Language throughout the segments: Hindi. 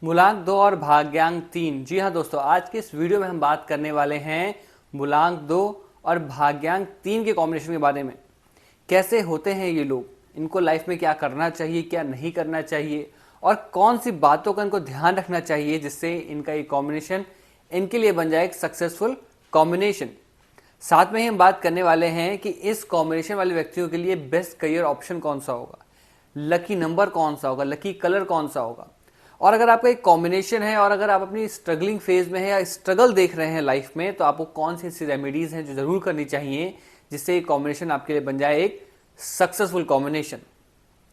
मूलांक 2 और भाग्यांक 3। जी हाँ दोस्तों, आज के इस वीडियो में हम बात करने वाले हैं मूलांक 2 और भाग्यांक 3 के कॉम्बिनेशन के बारे में। कैसे होते हैं ये लोग, इनको लाइफ में क्या करना चाहिए, क्या नहीं करना चाहिए और कौन सी बातों का इनको ध्यान रखना चाहिए जिससे इनका ये कॉम्बिनेशन इनके लिए बन जाए एक सक्सेसफुल कॉम्बिनेशन। साथ में ही हम बात करने वाले हैं कि इस कॉम्बिनेशन वाले व्यक्तियों के लिए बेस्ट करियर ऑप्शन कौन सा होगा, लकी नंबर कौन सा होगा, लकी कलर कौन सा होगा। और अगर आपका एक कॉम्बिनेशन है और अगर आप अपनी स्ट्रगलिंग फेज में है या स्ट्रगल देख रहे हैं लाइफ में, तो आपको कौन सी ऐसी रेमेडीज हैं जो जरूर करनी चाहिए जिससे ये कॉम्बिनेशन आपके लिए बन जाए एक सक्सेसफुल कॉम्बिनेशन।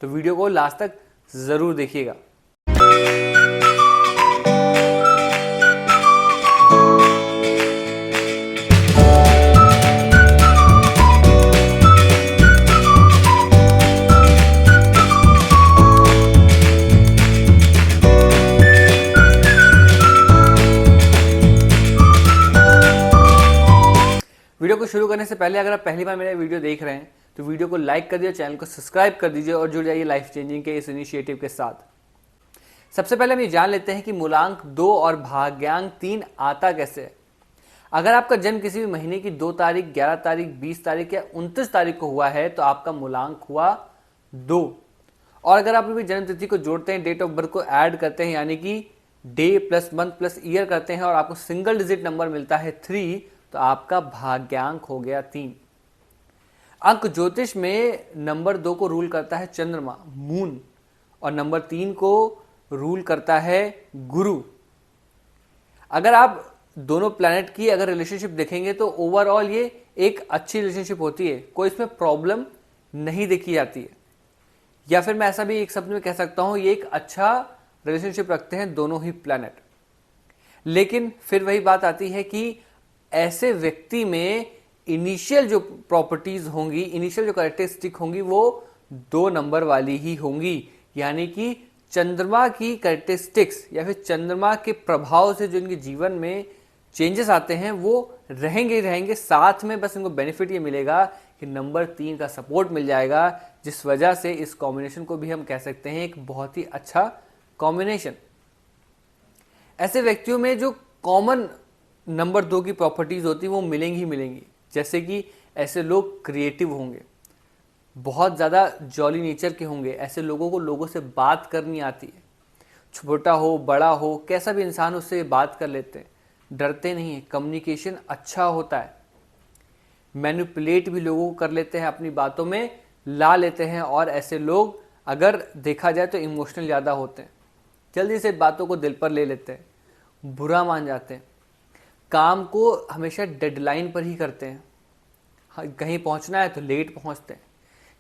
तो वीडियो को लास्ट तक जरूर देखिएगा। वीडियो को शुरू करने से पहले अगर आप पहली बार मेरा वीडियो देख रहे हैं तो वीडियो को लाइक कर दीजिए, चैनल को सब्सक्राइब कर दीजिए और जुड़ जाइए लाइफ चेंजिंग के इस इनिशिएटिव के साथ। सबसे पहले हम ये जान लेते हैं कि मूलांक 2 और भाग्यांक 3 आता कैसे है। अगर आपका जन्म किसी भी महीने की 2 तारीख, 11 तारीख, 20 तारीख या 29 तारीख को हुआ है तो आपका मूलांक हुआ 2। और अगर आप अपनी जन्म तिथि को जोड़ते हैं, डेट ऑफ बर्थ को ऐड करते हैं, यानी कि debt plus month plus year करते हैं और आपको सिंगल डिजिट नंबर मिलता है 3, तो आपका भाग्यांक हो गया 3। अंक ज्योतिष में नंबर 2 को रूल करता है चंद्रमा, मून, और नंबर 3 को रूल करता है गुरु। अगर आप दोनों प्लैनेट की अगर रिलेशनशिप देखेंगे तो ओवरऑल ये एक अच्छी रिलेशनशिप होती है, कोई इसमें प्रॉब्लम नहीं देखी जाती है। या फिर मैं ऐसा भी एक शब्द में कह सकता हूं, ये एक अच्छा रिलेशनशिप रखते हैं दोनों ही प्लैनेट। लेकिन फिर वही बात आती है कि ऐसे व्यक्ति में इनिशियल जो प्रॉपर्टीज होंगी, इनिशियल जो कैरेक्टरिस्टिक होंगी वो 2 नंबर वाली ही होंगी, यानी कि चंद्रमा की कैरेक्टरिस्टिक्स या फिर चंद्रमा के प्रभाव से जो इनके जीवन में चेंजेस आते हैं वो रहेंगे ही रहेंगे। साथ में बस इनको बेनिफिट ये मिलेगा कि नंबर 3 का सपोर्ट मिल जाएगा, जिस वजह से इस कॉम्बिनेशन को भी हम कह सकते हैं एक बहुत ही अच्छा कॉम्बिनेशन। ऐसे व्यक्तियों में जो कॉमन नंबर 2 की प्रॉपर्टीज होती है वो मिलेंगी ही मिलेंगी। जैसे कि ऐसे लोग क्रिएटिव होंगे, बहुत ज़्यादा जॉली नेचर के होंगे, ऐसे लोगों को लोगों से बात करनी आती है, छोटा हो बड़ा हो कैसा भी इंसान उससे बात कर लेते हैं, डरते नहीं है, कम्युनिकेशन अच्छा होता है, मैनिपुलेट भी लोगों को कर लेते हैं, अपनी बातों में ला लेते हैं। और ऐसे लोग अगर देखा जाए तो इमोशनल ज़्यादा होते हैं, जल्दी से बातों को दिल पर ले लेते हैं, बुरा मान जाते हैं, काम को हमेशा डेडलाइन पर ही करते हैं, कहीं पहुंचना है तो लेट पहुंचते हैं,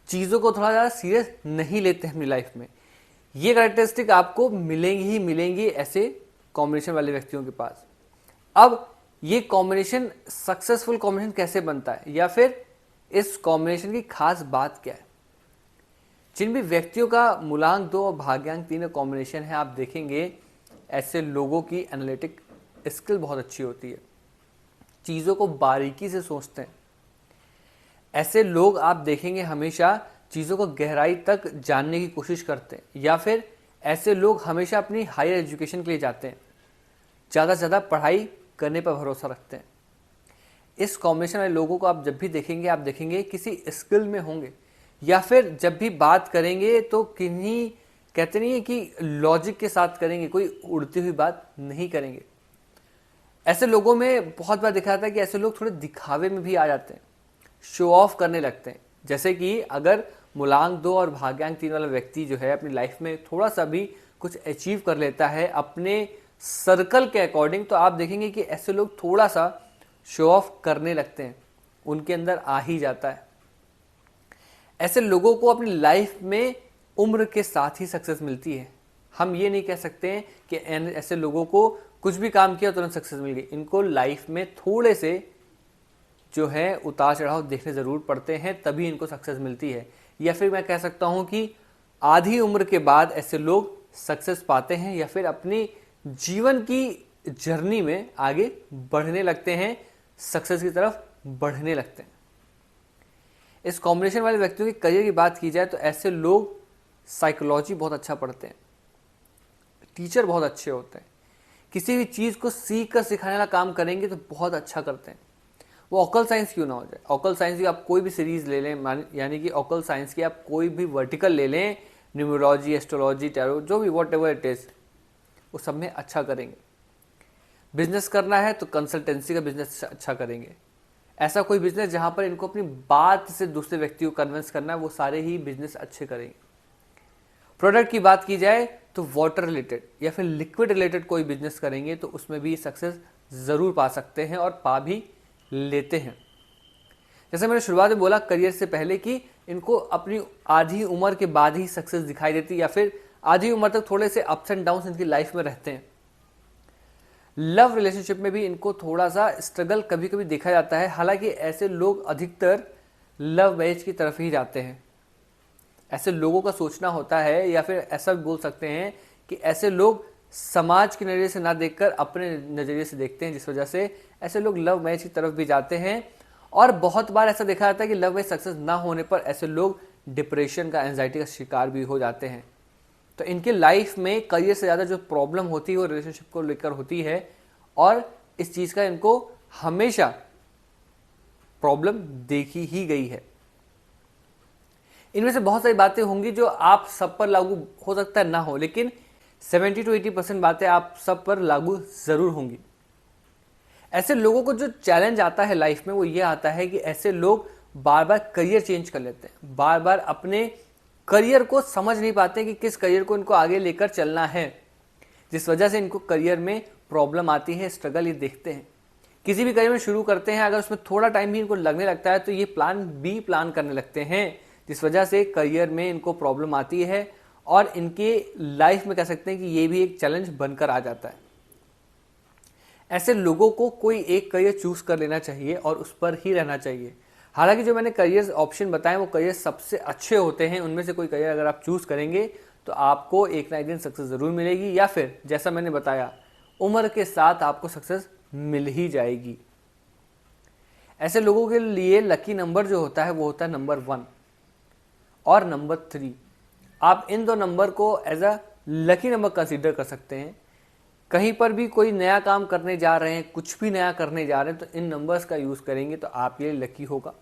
चीज़ों को थोड़ा ज़्यादा सीरियस नहीं लेते हैं अपनी लाइफ में। ये कैरेक्टरिस्टिक आपको मिलेंगी ही मिलेंगी ऐसे कॉम्बिनेशन वाले व्यक्तियों के पास। अब ये कॉम्बिनेशन सक्सेसफुल कॉम्बिनेशन कैसे बनता है या फिर इस कॉम्बिनेशन की खास बात क्या है। जिन भी व्यक्तियों का मूलांक 2 और भाग्यांक 3 का कॉम्बिनेशन है, आप देखेंगे ऐसे लोगों की एनालिटिक स्किल बहुत अच्छी होती है, चीज़ों को बारीकी से सोचते हैं। ऐसे लोग आप देखेंगे हमेशा चीज़ों को गहराई तक जानने की कोशिश करते हैं। या फिर ऐसे लोग हमेशा अपनी हायर एजुकेशन के लिए जाते हैं, ज़्यादा से ज़्यादा पढ़ाई करने पर भरोसा रखते हैं। इस कॉम्बिनेशन वाले लोगों को आप जब भी देखेंगे, आप देखेंगे किसी स्किल में होंगे, या फिर जब भी बात करेंगे तो किन्हीं कहते नहीं है कि लॉजिक के साथ करेंगे, कोई उड़ती हुई बात नहीं करेंगे। ऐसे लोगों में बहुत बार देखा जाता है कि ऐसे लोग थोड़े दिखावे में भी आ जाते हैं, शो ऑफ करने लगते हैं। जैसे कि अगर मूलांक 2 और भाग्यांक 3 वाला व्यक्ति जो है अपनी लाइफ में थोड़ा सा भी कुछ अचीव कर लेता है अपने सर्कल के अकॉर्डिंग, तो आप देखेंगे कि ऐसे लोग थोड़ा सा शो ऑफ करने लगते हैं, उनके अंदर आ ही जाता है। ऐसे लोगों को अपनी लाइफ में उम्र के साथ ही सक्सेस मिलती है। हम ये नहीं कह सकते हैं कि ऐसे लोगों को कुछ भी काम किया तुरंत सक्सेस मिल गई। इनको लाइफ में थोड़े से जो है उतार चढ़ाव देखने ज़रूर पड़ते हैं, तभी इनको सक्सेस मिलती है। या फिर मैं कह सकता हूं कि आधी उम्र के बाद ऐसे लोग सक्सेस पाते हैं या फिर अपनी जीवन की जर्नी में आगे बढ़ने लगते हैं, सक्सेस की तरफ बढ़ने लगते हैं। इस कॉम्बिनेशन वाले व्यक्तियों के करियर की बात की जाए तो ऐसे लोग साइकोलॉजी बहुत अच्छा पढ़ते हैं, टीचर बहुत अच्छे होते हैं। किसी भी चीज़ को सीख कर सिखाने वाला काम करेंगे तो बहुत अच्छा करते हैं। वो ऑकल साइंस क्यों ना हो जाए, ऑकल साइंस की आप कोई भी सीरीज ले लें, यानी कि ऑकल साइंस की आप कोई भी वर्टिकल ले लें, न्यूमरोलॉजी, एस्ट्रोलॉजी, टैरो, जो भी वॉट एवर इट इज, वो सब में अच्छा करेंगे। बिजनेस करना है तो कंसल्टेंसी का बिजनेस अच्छा करेंगे। ऐसा कोई बिजनेस जहां पर इनको अपनी बात से दूसरे व्यक्ति को कन्विंस करना है, वो सारे ही बिजनेस अच्छे करेंगे। प्रोडक्ट की बात की जाए तो वाटर रिलेटेड या फिर लिक्विड रिलेटेड कोई बिजनेस करेंगे तो उसमें भी सक्सेस जरूर पा सकते हैं और पा भी लेते हैं। जैसे मैंने शुरुआत में बोला करियर से पहले कि इनको अपनी आधी उम्र के बाद ही सक्सेस दिखाई देती, या फिर आधी उम्र तक थोड़े से अप्स एंड डाउन्स इनकी लाइफ में रहते हैं। लव रिलेशनशिप में भी इनको थोड़ा सा स्ट्रगल कभी कभी देखा जाता है। हालांकि ऐसे लोग अधिकतर लव मैरिज की तरफ ही जाते हैं। ऐसे लोगों का सोचना होता है, या फिर ऐसा भी बोल सकते हैं कि ऐसे लोग समाज के नज़रिए से ना देखकर अपने नज़रिए से देखते हैं, जिस वजह से ऐसे लोग लव मैरिज की तरफ भी जाते हैं। और बहुत बार ऐसा देखा जाता है कि लव मैरिज सक्सेस ना होने पर ऐसे लोग डिप्रेशन का, एंजाइटी का शिकार भी हो जाते हैं। तो इनके लाइफ में करियर से ज़्यादा जो प्रॉब्लम होती है वो रिलेशनशिप को लेकर होती है, और इस चीज़ का इनको हमेशा प्रॉब्लम देखी ही गई है। इनमें से बहुत सारी बातें होंगी जो आप सब पर लागू हो सकता है ना हो, लेकिन 70 to 80% बातें आप सब पर लागू जरूर होंगी। ऐसे लोगों को जो चैलेंज आता है लाइफ में वो ये आता है कि ऐसे लोग बार बार करियर चेंज कर लेते हैं, बार बार अपने करियर को समझ नहीं पाते कि किस करियर को इनको आगे लेकर चलना है, जिस वजह से इनको करियर में प्रॉब्लम आती है, स्ट्रगल ये देखते हैं। किसी भी करियर में शुरू करते हैं, अगर उसमें थोड़ा टाइम भी इनको लगने लगता है तो ये प्लान बी प्लान करने लगते हैं, जिस वजह से करियर में इनको प्रॉब्लम आती है और इनके लाइफ में कह सकते हैं कि ये भी एक चैलेंज बनकर आ जाता है। ऐसे लोगों को कोई एक करियर चूज कर लेना चाहिए और उस पर ही रहना चाहिए। हालांकि जो मैंने करियर ऑप्शन बताए वो करियर सबसे अच्छे होते हैं, उनमें से कोई करियर अगर आप चूज करेंगे तो आपको एक ना एक दिन सक्सेस जरूर मिलेगी, या फिर जैसा मैंने बताया उम्र के साथ आपको सक्सेस मिल ही जाएगी। ऐसे लोगों के लिए लकी नंबर जो होता है वो होता है नंबर 1 और नंबर 3। आप इन दो नंबर को as a lucky number consider कर सकते हैं। कहीं पर भी कोई नया काम करने जा रहे हैं, कुछ भी नया करने जा रहे हैं, तो इन नंबर्स का यूज करेंगे तो आपके लिए लकी होगा।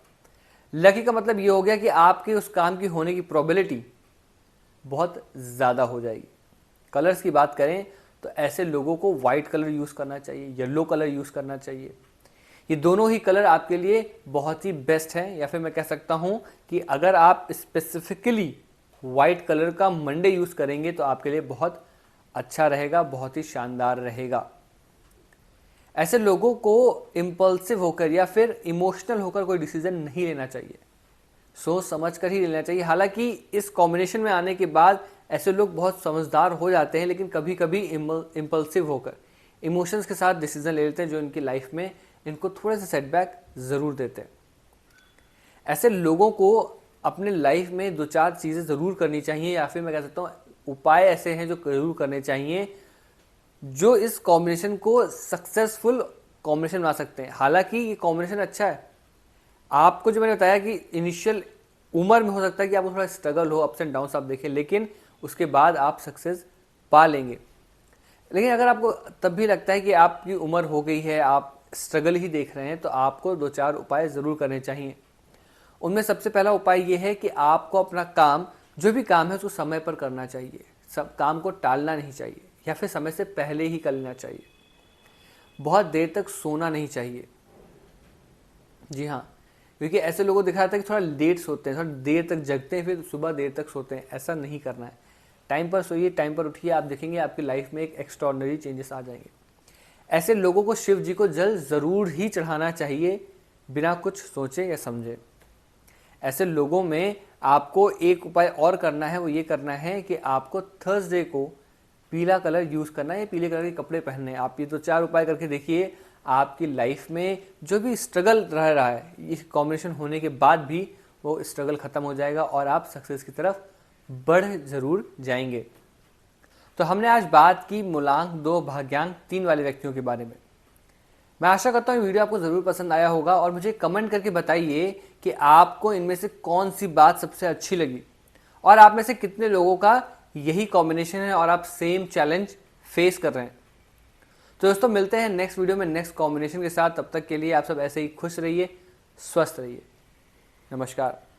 लकी का मतलब ये हो गया कि आपके उस काम की होने की प्रोबेबिलिटी बहुत ज्यादा हो जाएगी। कलर्स की बात करें तो ऐसे लोगों को व्हाइट कलर यूज करना चाहिए, येलो कलर यूज करना चाहिए। ये दोनों ही कलर आपके लिए बहुत ही बेस्ट हैं, या फिर मैं कह सकता हूं कि अगर आप स्पेसिफिकली व्हाइट कलर का मंडे यूज करेंगे तो आपके लिए बहुत अच्छा रहेगा, बहुत ही शानदार रहेगा। ऐसे लोगों को इम्पल्सिव होकर या फिर इमोशनल होकर कोई डिसीजन नहीं लेना चाहिए, सोच समझ कर ही लेना चाहिए। हालांकि इस कॉम्बिनेशन में आने के बाद ऐसे लोग बहुत समझदार हो जाते हैं, लेकिन कभी कभी इम्पल्सिव होकर इमोशंस के साथ डिसीजन ले लेते हैं, जो इनकी लाइफ में इनको थोड़े से सेटबैक जरूर देते हैं। ऐसे लोगों को अपने लाइफ में 2-4 चीजें जरूर करनी चाहिए, या फिर मैं कह सकता हूँ उपाय ऐसे हैं जो जरूर करने चाहिए जो इस कॉम्बिनेशन को सक्सेसफुल कॉम्बिनेशन बना सकते हैं। हालांकि ये कॉम्बिनेशन अच्छा है, आपको जो मैंने बताया कि इनिशियल उम्र में हो सकता है कि आपको थोड़ा स्ट्रगल हो, अप्स एंड डाउन्स आप देखें, लेकिन उसके बाद आप सक्सेस पा लेंगे। लेकिन अगर आपको तब भी लगता है कि आपकी उम्र हो गई है, आप स्ट्रगल ही देख रहे हैं, तो आपको 2-4 उपाय जरूर करने चाहिए। उनमें सबसे पहला उपाय ये है कि आपको अपना काम, जो भी काम है उसको समय पर करना चाहिए। सब काम को टालना नहीं चाहिए, या फिर समय से पहले ही कर लेना चाहिए। बहुत देर तक सोना नहीं चाहिए। जी हाँ, क्योंकि ऐसे लोगों को देखा जाता है कि थोड़ा लेट सोते हैं, थोड़ा देर तक जगते हैं, फिर सुबह देर तक सोते हैं। ऐसा नहीं करना है। टाइम पर सोइए, टाइम पर उठिए, आप देखेंगे आपकी लाइफ में एक एक्स्ट्रॉर्डिनरी चेंजेस आ जाएंगे। ऐसे लोगों को शिव जी को जल जरूर ही चढ़ाना चाहिए, बिना कुछ सोचे या समझे। ऐसे लोगों में आपको एक उपाय और करना है, वो ये करना है कि आपको थर्सडे को पीला कलर यूज करना है, पीले कलर के कपड़े पहनने हैं। आप ये 2-4 उपाय करके देखिए, आपकी लाइफ में जो भी स्ट्रगल रह रहा है, इस कॉम्बिनेशन होने के बाद भी वो स्ट्रगल खत्म हो जाएगा और आप सक्सेस की तरफ बढ़ जरूर जाएंगे। तो हमने आज बात की मूलांक 2 भाग्यांक 3 वाले व्यक्तियों के बारे में। मैं आशा करता हूँ वीडियो आपको जरूर पसंद आया होगा, और मुझे कमेंट करके बताइए कि आपको इनमें से कौन सी बात सबसे अच्छी लगी, और आप में से कितने लोगों का यही कॉम्बिनेशन है और आप सेम चैलेंज फेस कर रहे हैं। तो दोस्तों मिलते हैं नेक्स्ट वीडियो में नेक्स्ट कॉम्बिनेशन के साथ। तब तक के लिए आप सब ऐसे ही खुश रहिए, स्वस्थ रहिए। नमस्कार।